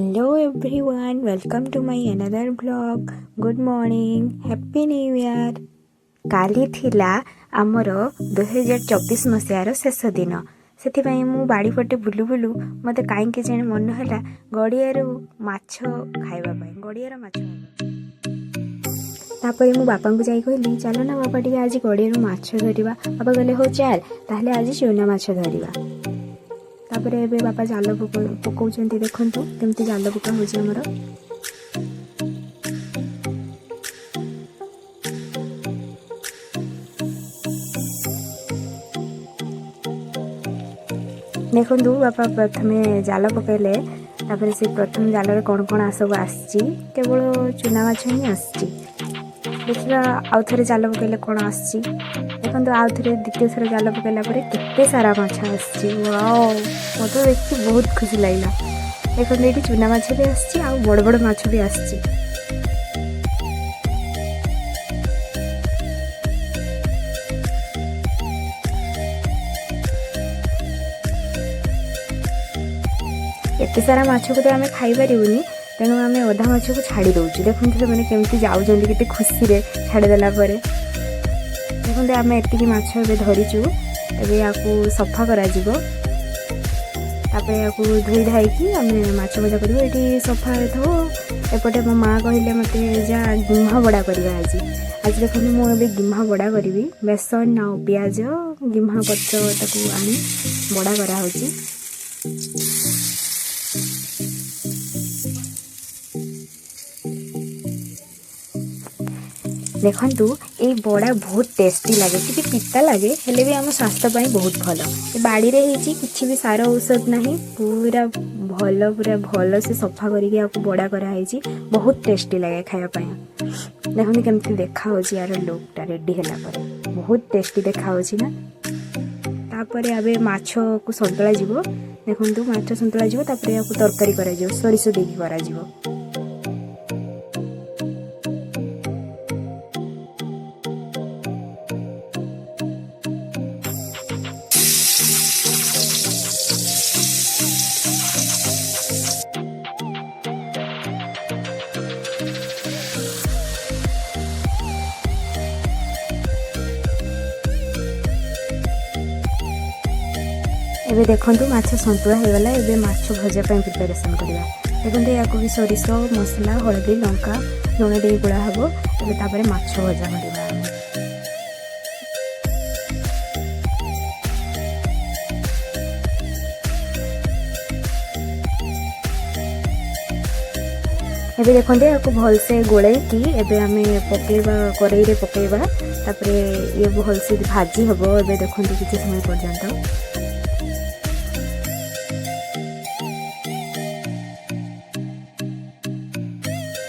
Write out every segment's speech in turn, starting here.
Hello everyone, welcome to my another vlog. Good morning, happy new year. काली थिला आमर 2024 मसीहार शेष दिन से मु बाड़ी पटे बुलू बुलू मत कहीं जाने मन है गड़िया माछ खाइबा गड़ियार माछ तापर मु बापा को जाई कहली चलो ना बापा टी आज गड़िया माछ धरिबा। बापा कहले हो चल ताहले आज चूना माछ धरिबा। तापर ए बापा जाल पकाउछन्ती देखंतु केमती जाल पका होछि हमर। देखंतु बापा प्रथमे जाल पकाइले तापर से प्रथम जाल रे कोन कोन सब आछि केवल चूना माछ ही आछि। देखिबा आउ थरे जाल पकाइले कोन आछि देखंतु आउ थरे द्वितीय थर जाल पकाइला परे केते सारा माछ आछि। वाओ मते देखि बहुत खुशी लागला। देखंतु एठी चूना माछ भी आछि आ बड़ बड़ माछ भी आछि। एते सारा माछ को तो आमे खाई परिबुनी तेणु आम अधा माछ को छाड़ी दौचु। देखते मैंने केमती जाऊँ के खुशी रे छाड़देला देखते आम एति माछ धरीचु ए या सफा कर धोई धाई आम माछ भजा कर सफा था। एपटे मो माँ कहले मत जा गिम्हा बड़ा करवा आज आज देखते मुझे गिम्हा बड़ा करी बेसन आ पियाज गिम्हा पत्र आनी बड़ा कराऊँगी। देखंतु ये बड़ा बहुत टेस्टी लगे टी पिता लगे हेले भी आम स्वास्थ्य बहुत भल। बाड़ी रे हेची किछि भी सार औषध नहीं पूरा भल से सफा करके बड़ा कराई बहुत टेस्टी लगे खाया। देखते केमती देखा यार लुकटा रेडी है बहुत टेस्टी देखा ना। तापर आबे माछ को संतला जीवो देखंतु माछ संतला जीवो तापर या तरकारी करा जीवो सरिष देकी करा जीवो। एबे देखंतु माछ संतुला हो गला। एबे माछ भजा पे प्रिपरेशन करबा। देखंतु या को भी सरिष मसला हळदी लंका लुण दे गुळा हबो। एबे तापरे माछ भजा करबा। एबे देखंतु या को भल से गोळे की एबे हमें पकेबा करेई रे पकेबा तापरे ये भल से भाजी हबो। एबे देखंतु किछि समय पर्यंत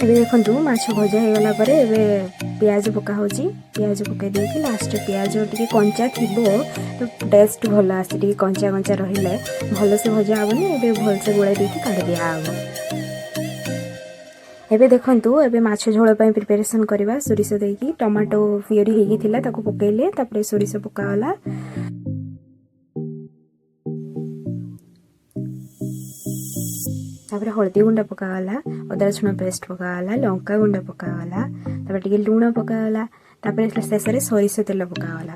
एबे देखंतु माछ भजा हो गला परे एबे प्याज पका होची। प्याज पका देकी लास्ट प्याज टिके कंचा थिबो तो टेस्ट भल आसी टिके कंचा कंचा रहिले भल से भजा आबनी। एबे भल से गोळा देकी काढ दिया आबो। एबे देखंतु एबे माछ झोल पय प्रिपरेशन करबा। सरिष देकी टमाटो फियरी हेगी थिला ताको पकेइले तापरे सरिष पका होला। तापर हल्दी गुंड पकागला अदा रसुण पेस्ट पकागला लंका गुंड पकागला तापर टिके लूण पकागला तापर शेष रे सरिष तेल पकागला।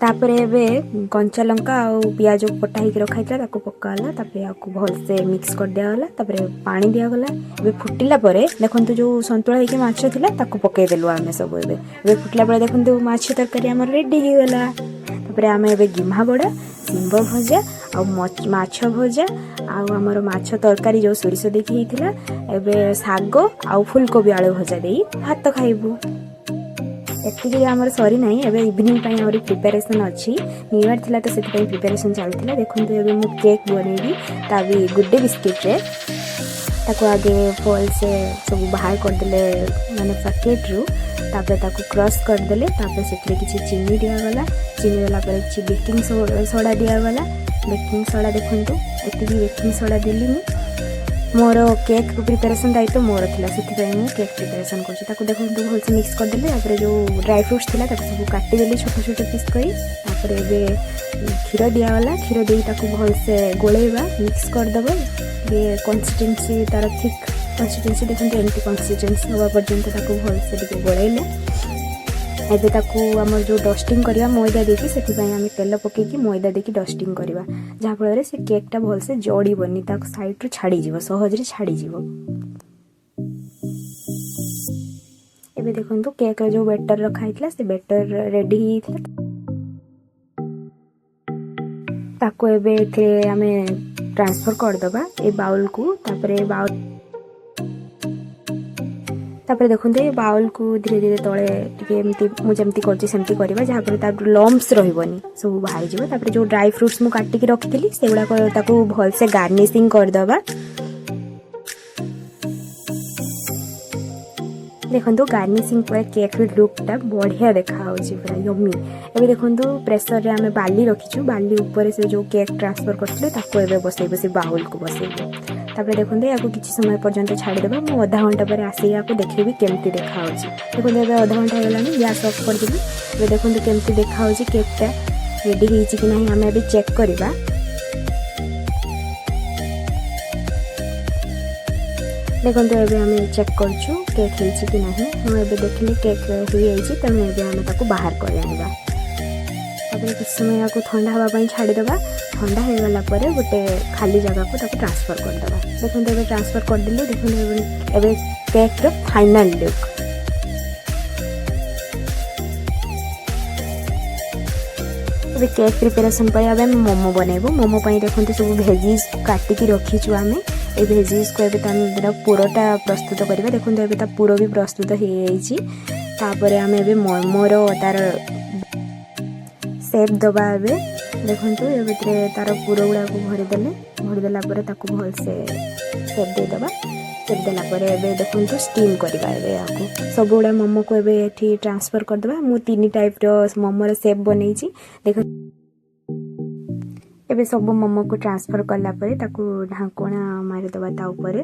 तापर एबे कंचा लंका आ पियाज कटा ही रखाइतला ताको पकागला तापर याको भल से मिक्स कर दिया गला। तापर पानी दिया गला। एबे फुटिला परे देखंतु जो संतुला हेके माछ थिला ताको पकाई देलु आमे सब। एबे फुटिला परे देखंतु माछ तरकारी हमर रेडी हो गला। तापर आमे एबे गिम्हा बड़ा सिंब भजा आ माछ भजा आमर माछ तरकारी जो सरिष देखी होता एबे साग आ फुलकोबी आलू भजा दे भात खाइबू। एतिक आमर सरी ना एबे इवनिंग टाइम आमर प्रिपरेशन अच्छी न्यू ईयर थिला तो सेति प्रिपरेशन चलता। देखते एबे मु केक बनैबी ताबी गुड्डे बिस्किट रे ताको आगे फल से सब बाहर कर देले माने पैकेट रु तापर ताको क्रश कर देले तापर सेतिरे किछि चीनी दिया गला। चीनी देला पर किछि बेकिंग सोडा दिया गला। बेकिंग सोडा देखंतु एतिकी बेकिंग सोडा देली मु मोर केक प्रिपेरेसन दायित्व मोर थिला से मु केक प्रिपेरेसन कर देखो भलसे मिक्स करदेली तापर जो ड्राई फ्रूट्स थिला सब काटिदेली छोट छोट पीस करी तापर एबे क्षीर दिगला क्षीर दे भलसे गोलेबा मिक्स करदेव ये कंसिस्टेंसी तार थिक कंसिस्टेंसी देखते एमती कंसिस्टेंसी हवा पर्यंत भलसे गोलेले एबे ताकू आमर जो डस्टिंग करवा मैदा देकी से आम तेल पकईकी मैदा देकी डस्टिंग करवा जहाँफल से केकटा भलसे जड़बनी साइड रू छाड़ी सहजरे छाड़ी एबे देखो केक जो बेटर रखाई से बेटर रेडी ताकू एबे आमे ट्रांसफर करदबा ए बाउल को तापर देखो ये बाउल को धीरे धीरे तले टिके मुझे करती करवा जहाँपर तार लम्स रही सब बाहर जापर जो ड्राई फ्रूट्स मु काटिकी रखी से गुड़ाक भलसे गार्निशिंग करदबा देखो गार्निशिंग पर केक लुकटा बढ़िया देखा पूरा यम्मी एबे देखो प्रेसर रे आमे बाली रखीचु बाली ऊपर से जो केक ट्रांसफर करते बसैबे से बाउल को बसैबे तापर देखो या किसी समय पर्यंत छाड़देबा मु आधा घंटा पर आसिक देखी केमती देखा देखो ये आधा घंटा होगा गैस ऑफ करदेवी ये देखो केमती देखा केकटा रेडी होती कि नहीं आम चेक करवा देखो ये आम चेक करछु केक होती कि नहीं मुझे देखिली केक हो तेणु आम बाहर कर किसी समय या ठंडा हाँवाई छाड़देबा ठंडा हो गला पर गोटे खाली जगह को ट्रांसफर करदेबा देखो ये ट्रांसफर करदेली देखो ये केक रो फाइनल लुक ये केक प्रिपेरेसन पर आम मोमो बनइबू मोमो देखो सब भेजिज काटिकी रखीचु आम ये भेजिज को ये पुरटा प्रस्तुत करवा देखो ये पुर भी प्रस्तुत होपर आम ए मोमोर तार सेप दबा ए देखो ये तार पुर गुड़ा को भरीदेला भलसे सेप देदेबा सेप देलापर ए देखो स्टीम करवा सब गुड़ा मोमो को ये ट्रांसफर करदे मु 3 टाइप मोमोर सेप बनई देख एबे सब मोमो को ट्रांसफर कलापर ढांकुणा मारिदेबा ता ऊपर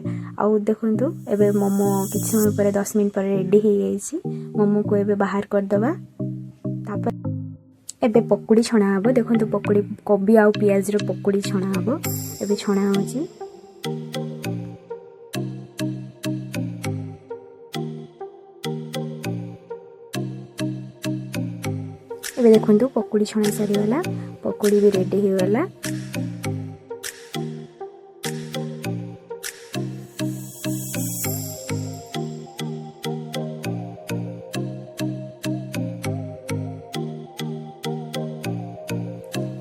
आउ देखो एबे मोमो किसी समय पर 10 मिनट पर रेडी हो जाइए मोमो को एबे बाहर करदबा तापर एबे पकुड़ी छणा हबो देखो पकुड़ी कोबी आउ पियाज रो पकुड़ी छणा हबो एबे छणा होची एबे देखो पकुड़ी छणा सरीगला पकुड़ी भी रेडी हो गला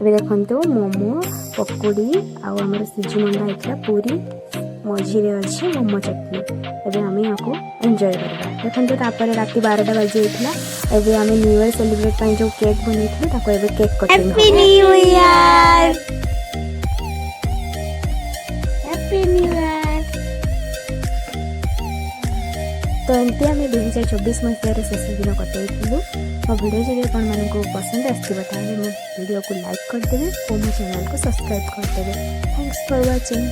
एबे देखो मोमो पकुड़ी आमर सिजु मंडा होता पूरी मझीरे अच्छे मोमो चटनी एबे आम यहाँ एंजॉय करवा देखो तापर राति 12टा बाजी होता एबे आम न्यू ईयर सेलिब्रेट जो केक बनई एबे cake cutting happy new year happy new year तो एमती आम 2024 मसीह शेष दिन कटू मो वीडियो जब आपको पसंद आसो मो वीडियो को लाइक करदे और मो चैनल को सब्सक्राइब करदे थैंक्स फॉर वाचिंग।